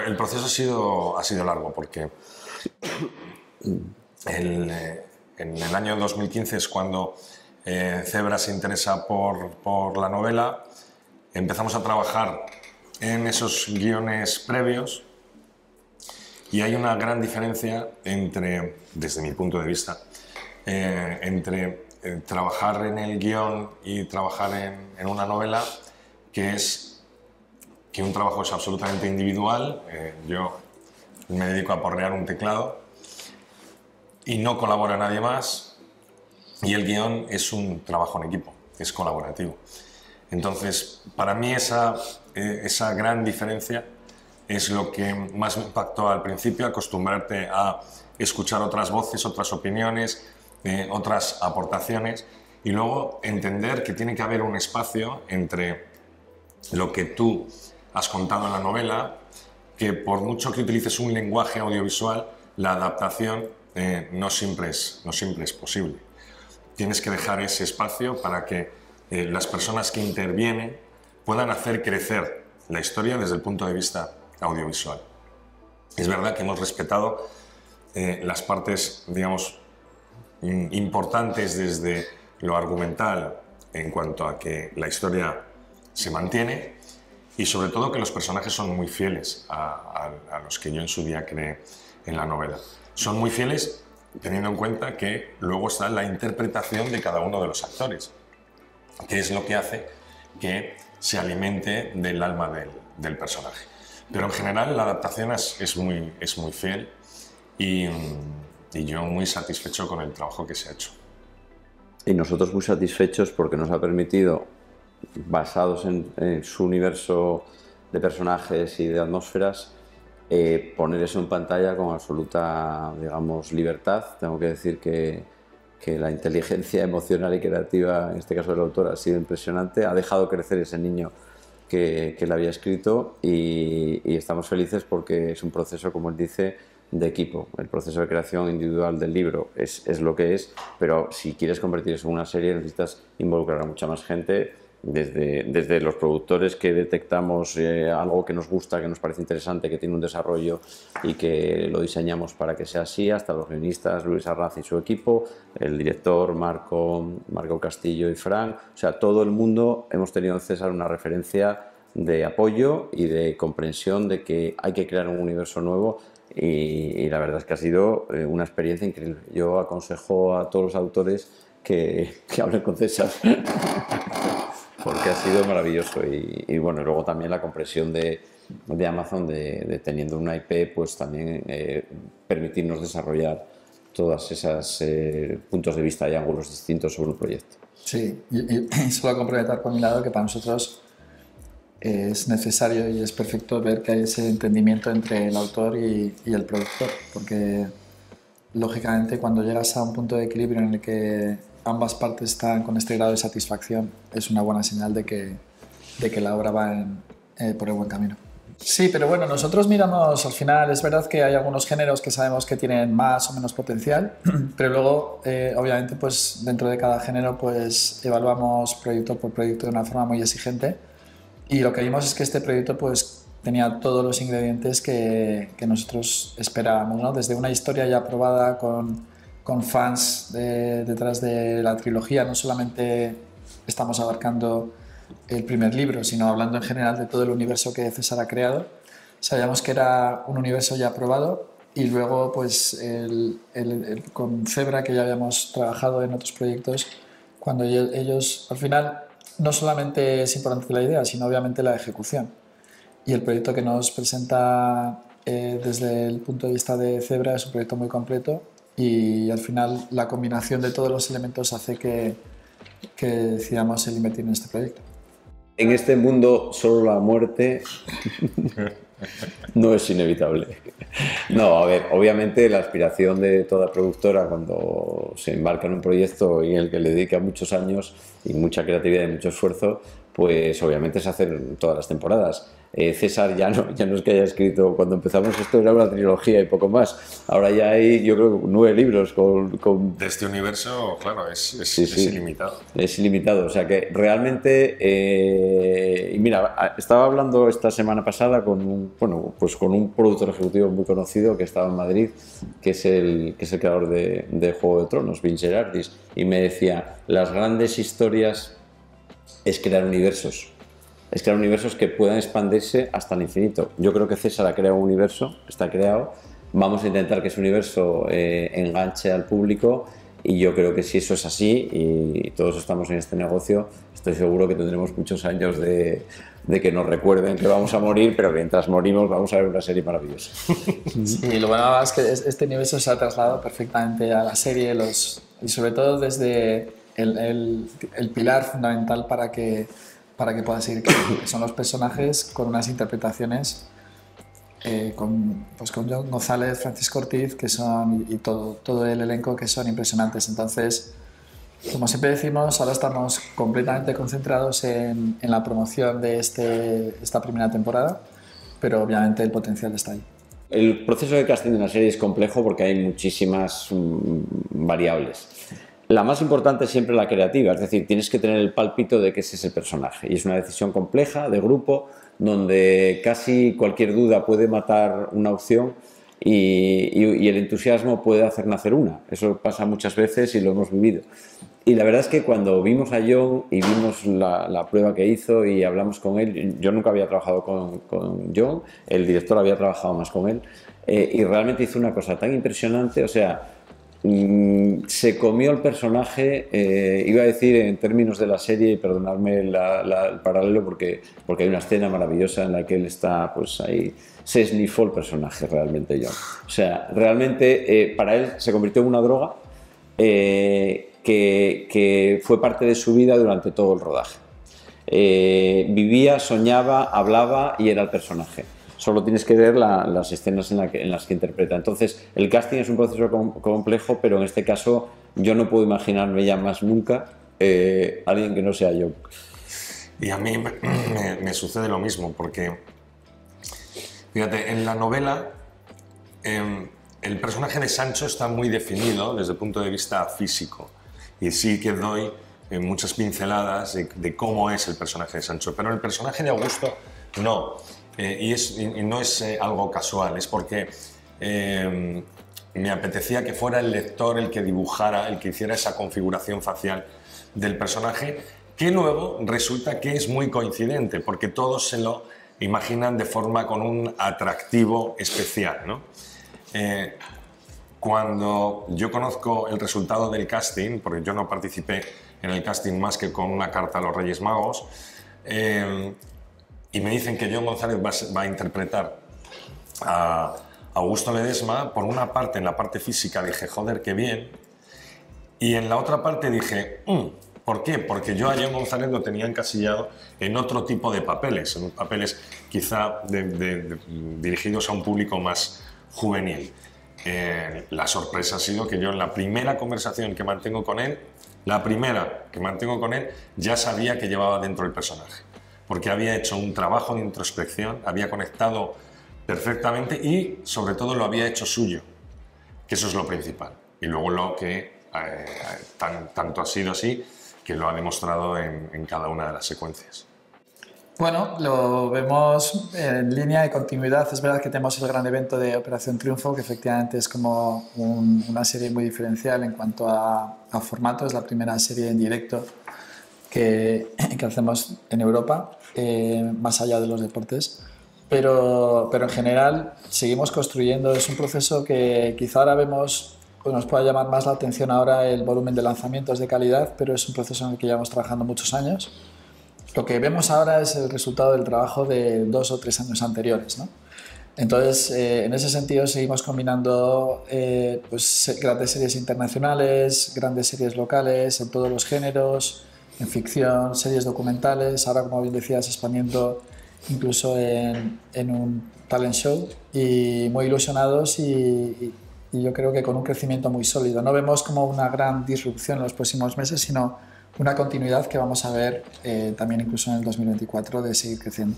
El proceso ha sido largo porque en el año 2015 es cuando Zebra se interesa por la novela. Empezamos a trabajar en esos guiones previos y hay una gran diferencia desde mi punto de vista, entre trabajar en el guión y trabajar en una novela, que es que un trabajo es absolutamente individual. Yo me dedico a porrear un teclado y no colabora nadie más, y el guión es un trabajo en equipo, es colaborativo. Entonces, para mí esa gran diferencia es lo que más me impactó al principio, acostumbrarte a escuchar otras voces, otras opiniones, otras aportaciones, y luego entender que tiene que haber un espacio entre lo que tú has contado en la novela, que por mucho que utilices un lenguaje audiovisual, la adaptación no siempre es posible. Tienes que dejar ese espacio para que las personas que intervienen puedan hacer crecer la historia desde el punto de vista audiovisual. Es verdad que hemos respetado las partes, digamos, importantes desde lo argumental, en cuanto a que la historia se mantiene, y sobre todo que los personajes son muy fieles a los que yo en su día creé en la novela. Son muy fieles teniendo en cuenta que luego está la interpretación de cada uno de los actores, que es lo que hace que se alimente del alma del personaje. Pero en general la adaptación es muy fiel, y yo muy satisfecho con el trabajo que se ha hecho. Y nosotros muy satisfechos porque nos ha permitido, basados en su universo de personajes y de atmósferas, poner eso en pantalla con absoluta, digamos, libertad. Tengo que decir que la inteligencia emocional y creativa, en este caso del autor, ha sido impresionante. Ha dejado crecer ese niño que él había escrito, y estamos felices porque es un proceso, como él dice, de equipo. El proceso de creación individual del libro es lo que es, pero si quieres convertir eso en una serie necesitas involucrar a mucha más gente, desde los productores que detectamos algo que nos gusta, que nos parece interesante, que tiene un desarrollo y que lo diseñamos para que sea así, hasta los guionistas, Luis Arraz y su equipo, el director Marco Castillo y Fran. O sea, todo el mundo hemos tenido en César una referencia de apoyo y de comprensión de que hay que crear un universo nuevo, y la verdad es que ha sido una experiencia increíble. Yo aconsejo a todos los autores que hablen con César porque ha sido maravilloso. Y bueno, luego también la comprensión de Amazon de teniendo una IP, pues también permitirnos desarrollar todas esas puntos de vista y ángulos distintos sobre un proyecto. Sí, y solo complementar por mi lado que para nosotros es necesario y es perfecto ver que hay ese entendimiento entre el autor y el productor, porque lógicamente cuando llegas a un punto de equilibrio en el que ambas partes están con este grado de satisfacción, es una buena señal de que la obra va por el buen camino. Sí, pero bueno, nosotros miramos, al final es verdad que hay algunos géneros que sabemos que tienen más o menos potencial, pero luego obviamente pues dentro de cada género pues evaluamos proyecto por proyecto de una forma muy exigente, y lo que vimos es que este proyecto pues tenía todos los ingredientes que nosotros esperábamos, ¿no? Desde una historia ya probada con fans detrás de la trilogía. No solamente estamos abarcando el primer libro, sino hablando en general de todo el universo que César ha creado. Sabíamos que era un universo ya probado, y luego pues con Zebra, que ya habíamos trabajado en otros proyectos, cuando ellos al final no solamente es importante la idea, sino obviamente la ejecución. Y el proyecto que nos presenta desde el punto de vista de Zebra es un proyecto muy completo, y al final la combinación de todos los elementos hace que decidamos el invertir en este proyecto. En este mundo solo la muerte No es inevitable. No, a ver, obviamente la aspiración de toda productora cuando se embarca en un proyecto en el que le dedica muchos años y mucha creatividad y mucho esfuerzo, pues obviamente es hacer todas las temporadas. César ya no es que haya escrito, cuando empezamos esto era una trilogía y poco más. Ahora ya hay, yo creo, 9 libros De este universo, claro, es Sí. ilimitado. Es ilimitado, o sea que realmente, y mira, estaba hablando esta semana pasada con un productor ejecutivo muy conocido que estaba en Madrid, que es el creador de Juego de Tronos, Vince Gerardis, y me decía, las grandes historias es crear universos. Es crear universos que puedan expandirse hasta el infinito. Yo creo que César ha creado un universo, está creado. Vamos a intentar que ese universo enganche al público, y yo creo que si eso es así y todos estamos en este negocio, estoy seguro que tendremos muchos años de que nos recuerden que vamos a morir, pero que mientras morimos vamos a ver una serie maravillosa. Sí, lo bueno es que este universo se ha trasladado perfectamente a la serie y sobre todo desde el pilar fundamental para que pueda seguir creciendo, que son los personajes con unas interpretaciones con John González, Francisco Ortiz, que son, y todo el elenco, que son impresionantes. Entonces, como siempre decimos, ahora estamos completamente concentrados en la promoción de esta primera temporada, pero obviamente el potencial está ahí. El proceso de casting de una serie es complejo porque hay muchísimas variables. La más importante es siempre la creativa, es decir, tienes que tener el pálpito de que ese es el personaje, y es una decisión compleja, de grupo, donde casi cualquier duda puede matar una opción y el entusiasmo puede hacer nacer una. Eso pasa muchas veces y lo hemos vivido. Y la verdad es que cuando vimos a John y vimos la prueba que hizo y hablamos con él, yo nunca había trabajado con John, el director había trabajado más con él, y realmente hizo una cosa tan impresionante, o sea, se comió el personaje, iba a decir en términos de la serie, y perdonadme el paralelo porque hay una escena maravillosa en la que él está, pues ahí se esnifó el personaje realmente John. O sea, realmente para él se convirtió en una droga que fue parte de su vida durante todo el rodaje. Vivía, soñaba, hablaba y era el personaje. Solo tienes que ver las escenas en las que interpreta. Entonces, el casting es un proceso complejo, pero en este caso yo no puedo imaginarme ya más nunca alguien que no sea yo. Y a mí me sucede lo mismo, porque, fíjate, en la novela el personaje de Sancho está muy definido desde el punto de vista físico, y sí que doy muchas pinceladas de cómo es el personaje de Sancho, pero el personaje de Augusto no. Y no es algo casual, es porque me apetecía que fuera el lector el que dibujara, el que hiciera esa configuración facial del personaje, que luego resulta que es muy coincidente, porque todos se lo imaginan de forma con un atractivo especial, ¿no? Cuando yo conozco el resultado del casting, porque yo no participé en el casting más que con una carta a los Reyes Magos, y me dicen que John González va a interpretar a Augusto Ledesma, por una parte, en la parte física dije, joder, qué bien, y en la otra parte dije, ¿por qué? Porque yo a John González lo tenía encasillado en otro tipo de papeles, en papeles quizá dirigidos a un público más juvenil. La sorpresa ha sido que yo en la primera conversación que mantengo con él, ya sabía que llevaba dentro el personaje, porque había hecho un trabajo de introspección, había conectado perfectamente y, sobre todo, lo había hecho suyo, que eso es lo principal. Y luego lo que tanto ha sido así, que lo ha demostrado en cada una de las secuencias. Bueno, lo vemos en línea de continuidad. Es verdad que tenemos el gran evento de Operación Triunfo, que efectivamente es como una serie muy diferencial en cuanto a formato. Es la primera serie en directo que hacemos en Europa, más allá de los deportes, pero en general seguimos construyendo. Es un proceso que quizá ahora vemos, pues nos pueda llamar más la atención ahora el volumen de lanzamientos de calidad, pero es un proceso en el que llevamos trabajando muchos años. Lo que vemos ahora es el resultado del trabajo de 2 o 3 años anteriores, ¿no? Entonces, en ese sentido seguimos combinando pues, grandes series internacionales, grandes series locales en todos los géneros, en ficción, series documentales, ahora, como bien decías, expandiendo incluso en un talent show, y muy ilusionados y yo creo que con un crecimiento muy sólido. No vemos como una gran disrupción en los próximos meses, sino una continuidad que vamos a ver también incluso en el 2024 de seguir creciendo.